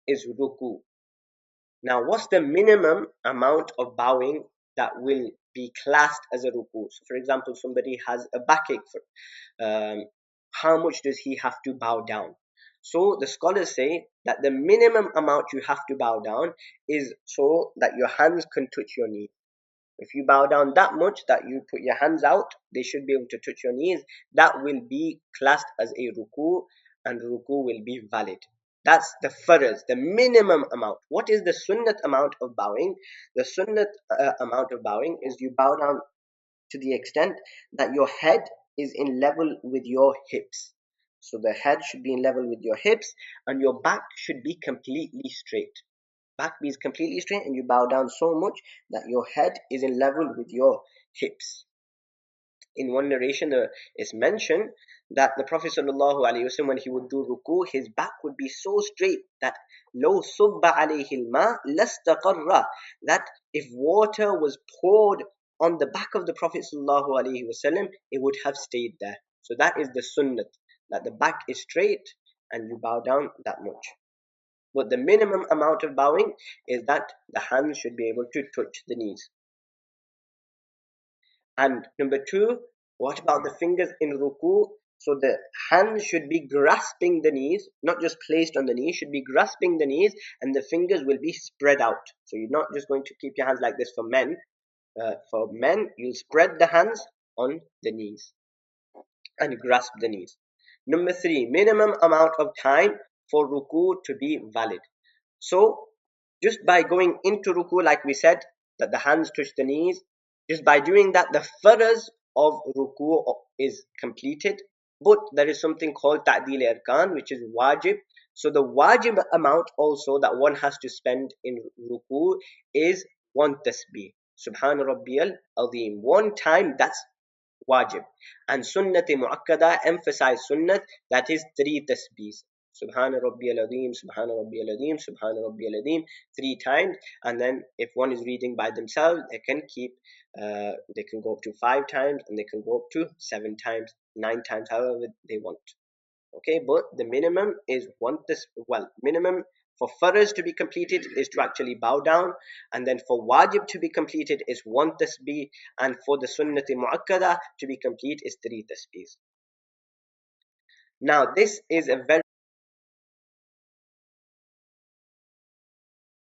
is ruku. Now, what's the minimum amount of bowing that will be classed as a ruku? So, for example, somebody has a backache. How much does he have to bow down? So, the scholars say that the minimum amount you have to bow down is so that your hands can touch your knees. If you bow down that much that you put your hands out, they should be able to touch your knees. That will be classed as a ruku, and ruku will be valid. That's the farz, the minimum amount. What is the sunnat amount of bowing? The sunnat amount of bowing is you bow down to the extent that your head is in level with your hips. So the head should be in level with your hips, and your back should be completely straight. Back is completely straight, and you bow down so much that your head is in level with your hips. In one narration, it's mentioned that the Prophet ﷺ, when he would do ruku, his back would be so straight that لو صب عليه الماء لاستقر, that if water was poured on the back of the Prophet ﷺ, it would have stayed there. So that is the sunnat, that the back is straight and you bow down that much. But the minimum amount of bowing is that the hands should be able to touch the knees. And number two, what about the fingers in ruku? So the hands should be grasping the knees, not just placed on the knees, should be grasping the knees, and the fingers will be spread out. So you're not just going to keep your hands like this for men. For men, you spread the hands on the knees and grasp the knees. Number three, minimum amount of time for ruku to be valid. So just by going into ruku, like we said, that the hands touch the knees, just by doing that, the farz of ruku is completed. But there is something called ta'dil arkan, which is wajib. So the wajib amount also that one has to spend in ruku is one tasbih. Subhana Rabbiyal Azim. One time, that's wajib. And sunnat muakkada, emphasize sunnat, that is 3 tasbihs. Subhana Rabbiyal Azim, Subhana Rabbiyal Azim, Subhana Rabbiyal Azim, 3 times. And then if one is reading by themselves, they can go up to 5 times, and they can go up to 7 times, 9 times, however they want. Okay, but the minimum is minimum for farz to be completed is to actually bow down, and then for wajib to be completed is 1 tasbih, and for the sunnati muakkada to be complete is 3 tasbihs. Now this is a very